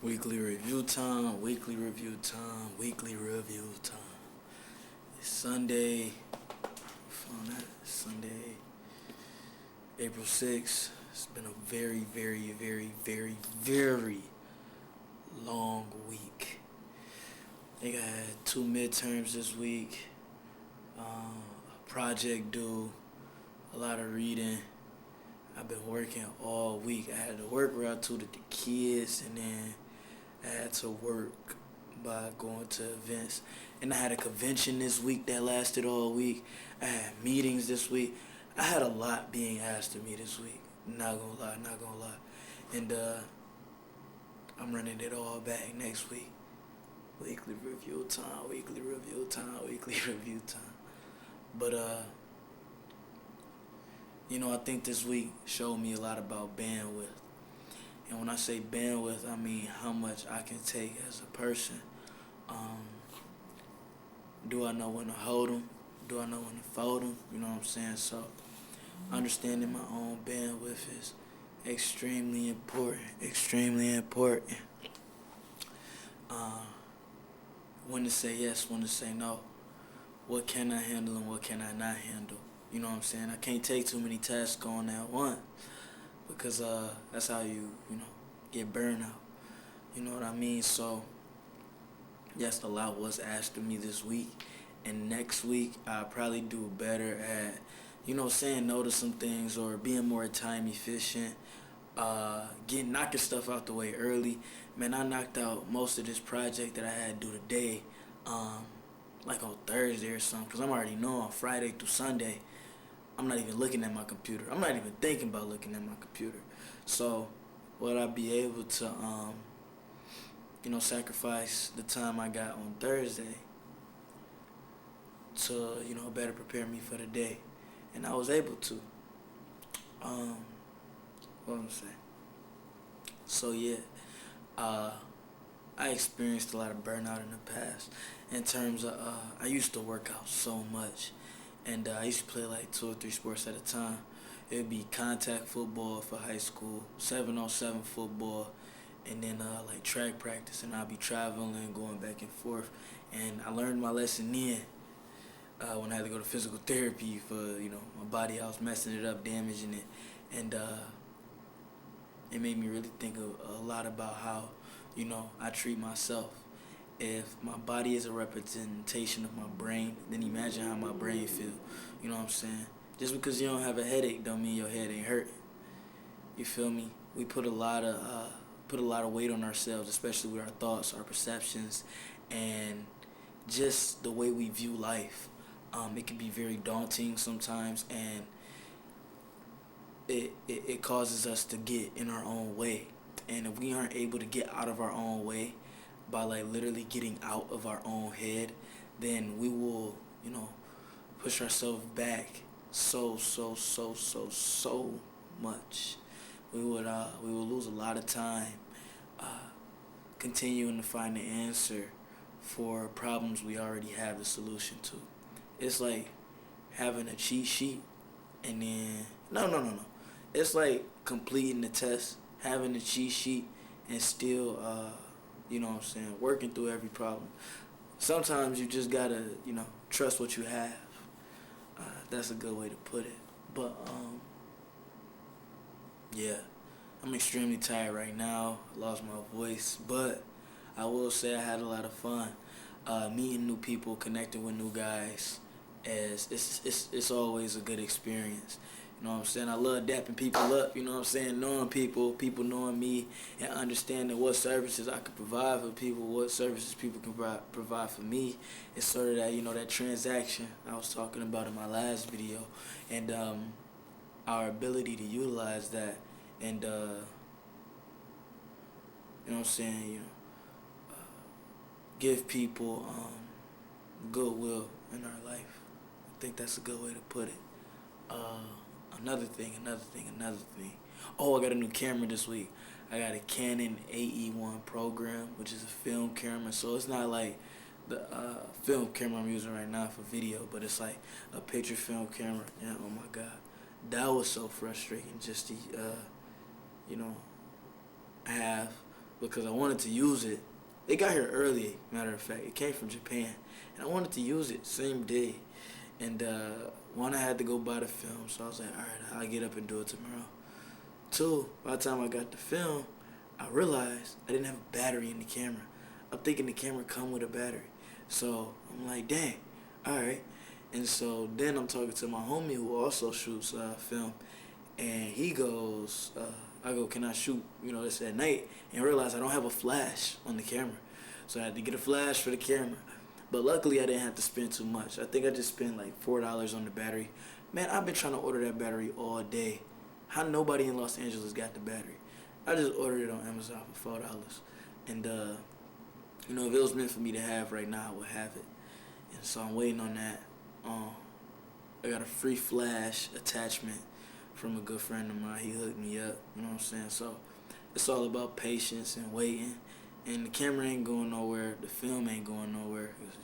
Weekly review time, weekly review time, weekly review time. It's Sunday, Sunday, April 6th. It's been a very long week. I think I had two midterms this week, a project due, a lot of reading. I've been working all week. I had to work where I tutored the kids, and then I had to work by going to events. And I had a convention this week that lasted all week. I had meetings this week. I had a lot being asked of me this week. Not gonna lie. And I'm running it all back next week. Weekly review time, weekly review time, weekly review time. But I think this week showed me a lot about bandwidth. And when I say bandwidth, I mean how much I can take as a person. Um, do I know when to hold them? Do I know when to fold them? You know what I'm saying? So understanding my own bandwidth is extremely important. Extremely important. Uh, when to say yes, when to say no. What can I handle and what can I not handle? You know what I'm saying? I can't take too many tasks on at once because that's how you get burnout. You know what I mean? So yes, a lot was asked of me this week, and next week I'll probably do better at saying no to some things or being more time efficient. Knocking stuff out the way early. Man, I knocked out most of this project that I had to do today, um, like on Thursday or something, because I'm already knowing Friday through Sunday I'm not even looking at my computer. I'm not even thinking about looking at my computer. So, would I be able to, sacrifice the time I got on Thursday to, better prepare me for the day? And I was able to. Um, what I'm saying? So yeah, uh, I experienced a lot of burnout in the past. In terms of, I used to work out so much, and I used to play like 2 or 3 sports at a time. It would be contact football for high school, 7-on-7 football, and then like track practice, and I'd be traveling, going back and forth. And I learned my lesson then when I had to go to physical therapy for my body. I was messing it up, damaging it, and it made me really think a lot about how I treat myself. If my body is a representation of my brain, then imagine how my brain feel. You know what I'm saying? Just because you don't have a headache don't mean your head ain't hurting. You feel me? We put a lot of weight on ourselves, especially with our thoughts, our perceptions, and just the way we view life. It can be very daunting sometimes, and it causes us to get in our own way. And if we aren't able to get out of our own way by like literally getting out of our own head, then we will, push ourselves back so much. We will lose a lot of time uh, continuing to find the answer for problems we already have the solution to. It's like having a cheat sheet and then no. It's like completing the test, having a cheat sheet, and still working through every problem. Sometimes you just gotta trust what you have. That's a good way to put it. But yeah, I'm extremely tired right now. I lost my voice, but I will say I had a lot of fun. Meeting new people, connecting with new guys, as it's always a good experience. You know what I'm saying? I love dapping people up, you know what I'm saying? Knowing people, people knowing me, and understanding what services I can provide for people, what services people can provide for me. It's sort of that, that transaction I was talking about in my last video. And our ability to utilize that and, what I'm saying, give people goodwill in our life. I think that's a good way to put it. Another thing. Oh, I got a new camera this week. I got a Canon AE1 program, which is a film camera. So it's not like the film camera I'm using right now for video, but it's like a picture film camera. And oh my God, that was so frustrating just to, you know, have because I wanted to use it. It got here early, matter of fact. It came from Japan. And I wanted to use it same day. And one, I had to go buy the film, so I was like, all right, I'll get up and do it tomorrow. Two, by the time I got the film, I realized I didn't have a battery in the camera. I'm thinking the camera come with a battery. So I'm like, dang, all right. And so then I'm talking to my homie who also shoots film, and he goes, I go, can I shoot, this at night? And I realize I don't have a flash on the camera. So I had to get a flash for the camera. But luckily I didn't have to spend too much. I think I just spent like $4 on the battery. Man, I've been trying to order that battery all day. How nobody in Los Angeles got the battery? I just ordered it on Amazon for $4. And, if it was meant for me to have right now, I would have it. And so I'm waiting on that. I got a free flash attachment from a good friend of mine. He hooked me up, you know what I'm saying? So it's all about patience and waiting. And the camera ain't going nowhere. The film ain't going nowhere. Cause,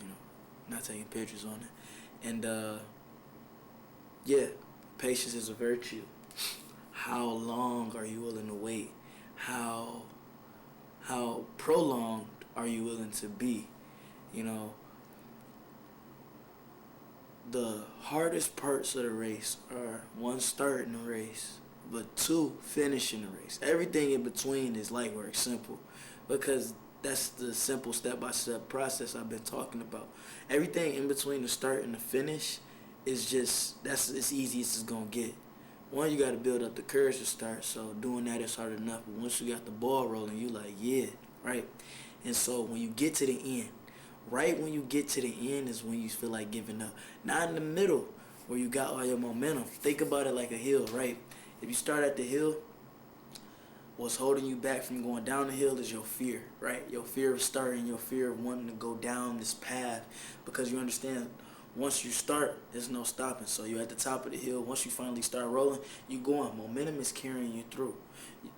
not taking pictures on it. And, yeah, patience is a virtue. How long are you willing to wait? How prolonged are you willing to be? The hardest parts of the race are, one, starting the race, but two, finishing the race. Everything in between is light work, simple, because that's the simple step-by-step process I've been talking about. Everything in between the start and the finish is just, that's as easy as it's gonna get. One, you got to build up the courage to start, so doing that is hard enough. But once you got the ball rolling, you like, yeah, right? And so when you get to the end, right when you get to the end is when you feel like giving up. Not in the middle where you got all your momentum. Think about it like a hill, right? If you start at the hill, what's holding you back from going down the hill is your fear, right? Your fear of starting, your fear of wanting to go down this path, because you understand once you start, there's no stopping. So you're at the top of the hill. Once you finally start rolling, you're going. Momentum is carrying you through.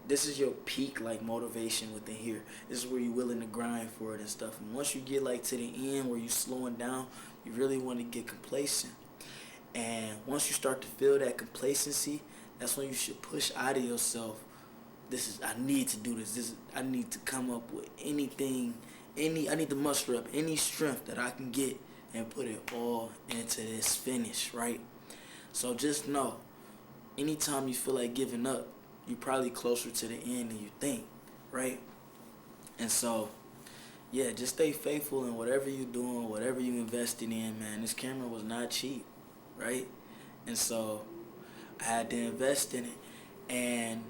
This is your peak, motivation within here. This is where you're willing to grind for it and stuff. And once you get, to the end where you're slowing down, you really want to get complacent. And once you start to feel that complacency, that's when you should push out of yourself. I need to do this. I need to come up with anything, I need to muster up any strength that I can get and put it all into this finish, right? So just know, anytime you feel like giving up, you're probably closer to the end than you think, right? And so, yeah, just stay faithful in whatever you're doing, whatever you're investing in, man. This camera was not cheap, right? And so I had to invest in it, and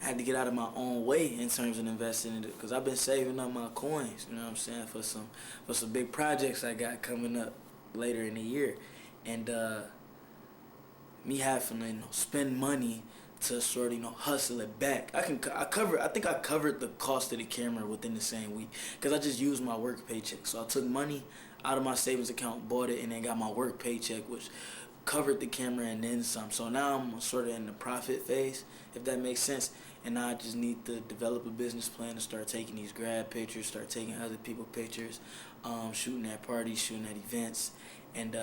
I had to get out of my own way in terms of investing in it, because I've been saving up my coins, you know what I'm saying, for some big projects I got coming up later in the year. And me having to spend money to sort of hustle it back. I think I covered the cost of the camera within the same week, because I just used my work paycheck. So I took money out of my savings account, bought it, and then got my work paycheck, which covered the camera and then some. So now I'm sort of in the profit phase, if that makes sense. And now I just need to develop a business plan to start taking these grad pictures, start taking other people pictures, shooting at parties, shooting at events, and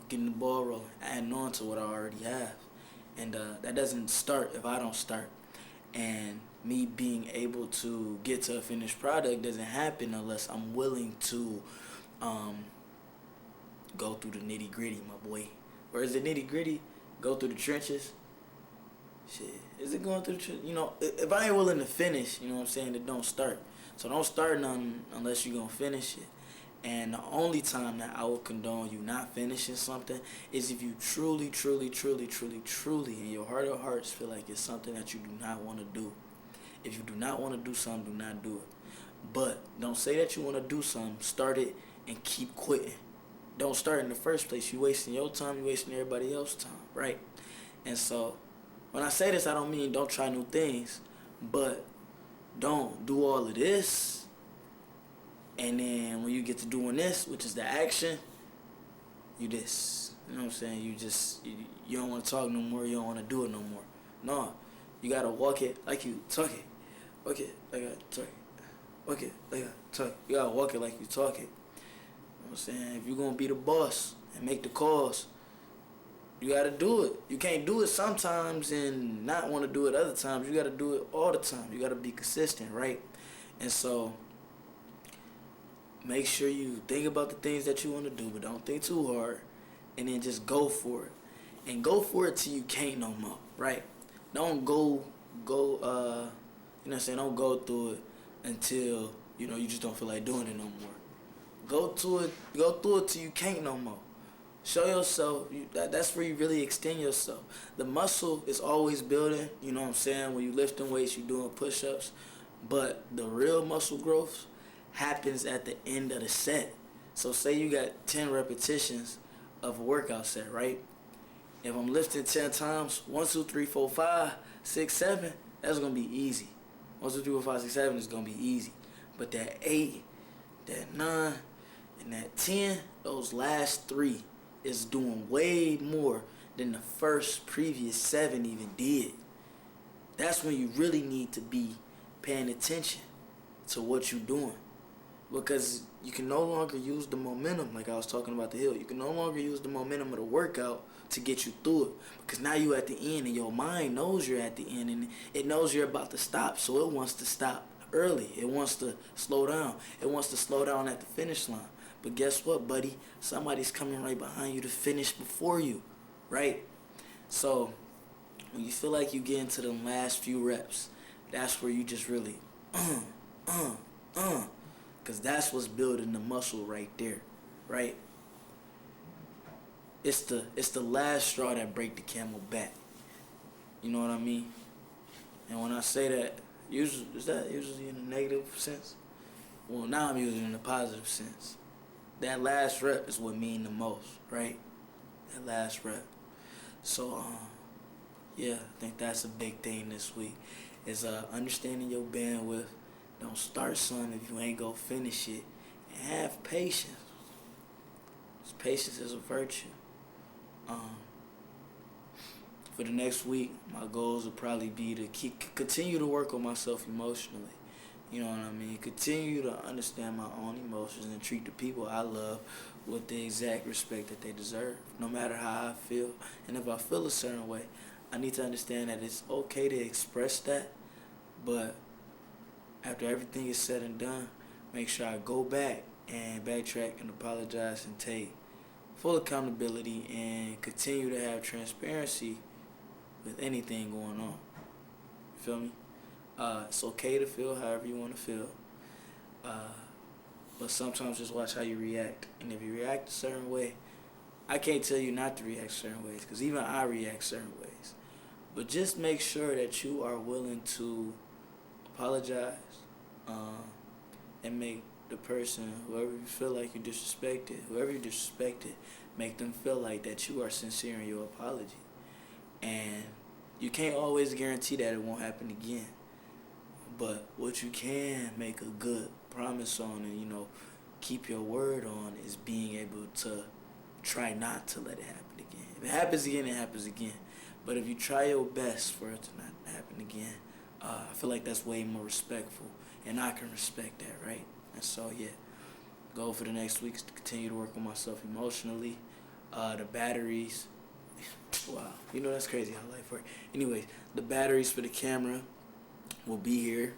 getting the ball rolling, adding on to what I already have. And that doesn't start if I don't start. And me being able to get to a finished product doesn't happen unless I'm willing to go through the nitty gritty, my boy. Or is it nitty gritty? Go through the trenches? Shit, is it going through the trenches? If I ain't willing to finish, you know what I'm saying, then don't start. So don't start none unless you're going to finish it. And the only time that I would condone you not finishing something is if you truly, in your heart of hearts, feel like it's something that you do not want to do. If you do not want to do something, do not do it. But don't say that you want to do something. Start it and keep quitting. Don't start in the first place. You're wasting your time. You're wasting everybody else's time, right? And so when I say this, I don't mean don't try new things, but don't do all of this. And then when you get to doing this, which is the action, you this. You know what I'm saying? You don't want to talk no more. You don't want to do it no more. No, you got to walk it like you talk it. Walk it like I talk it. Walk it like I talk it. You got to walk it like you talk it. You know what I'm saying? If you're going to be the boss and make the calls, you got to do it. You can't do it sometimes and not want to do it other times. You got to do it all the time. You got to be consistent, right? And so make sure you think about the things that you want to do, but don't think too hard, and then just go for it. And go for it till you can't no more, right? Don't go you know what I'm saying, don't go through it until, you just don't feel like doing it no more. Go through it till you can't no more. Show yourself, that's where you really extend yourself. The muscle is always building, you know what I'm saying? When you lifting weights, you doing push-ups. But the real muscle growth happens at the end of the set. So say you got 10 repetitions of a workout set, right? If I'm lifting 10 times, 1, 2, 3, 4, 5, 6, 7, that's going to be easy. 1, 2, 3, 4, 5, 6, 7 is going to be easy. But that 8, that 9, and that 10, those last 3 is doing way more than the first previous 7 even did. That's when you really need to be paying attention to what you're doing. Because you can no longer use the momentum, like I was talking about the hill. You can no longer use the momentum of the workout to get you through it. Because now you're at the end, and your mind knows you're at the end, and it knows you're about to stop, so it wants to stop early. It wants to slow down. It wants to slow down at the finish line. But guess what, buddy? Somebody's coming right behind you to finish before you, right? So when you feel like you get into the last few reps, that's where you just really, because that's what's building the muscle right there, right? It's the last straw that break the camel back. You know what I mean? And when I say that, is that usually in a negative sense? Well, now I'm using it in a positive sense. That last rep is what mean the most, right? That last rep. So, yeah, I think that's a big thing this week. Is understanding your bandwidth. Don't start something if you ain't gonna finish it. And have patience. Patience is a virtue. For the next week, my goals will probably be to continue to work on myself emotionally. You know what I mean? Continue to understand my own emotions and treat the people I love with the exact respect that they deserve, no matter how I feel. And if I feel a certain way, I need to understand that it's okay to express that, but after everything is said and done, make sure I go back and backtrack and apologize and take full accountability and continue to have transparency with anything going on. You feel me? It's okay to feel however you want to feel, but sometimes just watch how you react. And if you react a certain way, I can't tell you not to react certain ways, because even I react certain ways. But just make sure that you are willing to apologize and make the person, whoever you feel like you disrespected, make them feel like that you are sincere in your apology. And you can't always guarantee that it won't happen again. But what you can make a good promise on and, keep your word on is being able to try not to let it happen again. If it happens again, it happens again. But if you try your best for it to not happen again, I feel like that's way more respectful. And I can respect that, right? And so, yeah. Goal for the next week is to continue to work on myself emotionally. The batteries. Wow. That's crazy how life works. Anyways, the batteries for the camera will be here.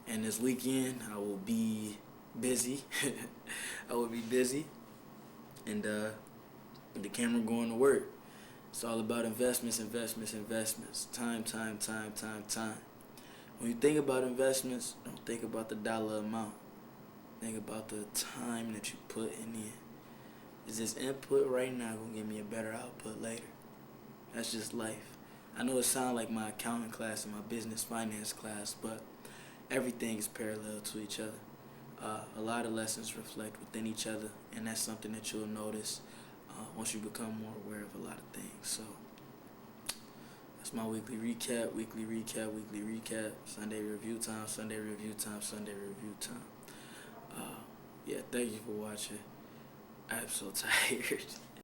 And this weekend, I will be busy. And the camera going to work. It's all about investments. Time. When you think about investments, don't think about the dollar amount. Think about the time that you put in it. Is this input right now going to give me a better output later? That's just life. I know it sounds like my accounting class and my business finance class, but everything is parallel to each other. A lot of lessons reflect within each other, and that's something that you'll notice once you become more aware of a lot of things. So that's my weekly recap. Sunday review time. Yeah, thank you for watching. I'm so tired.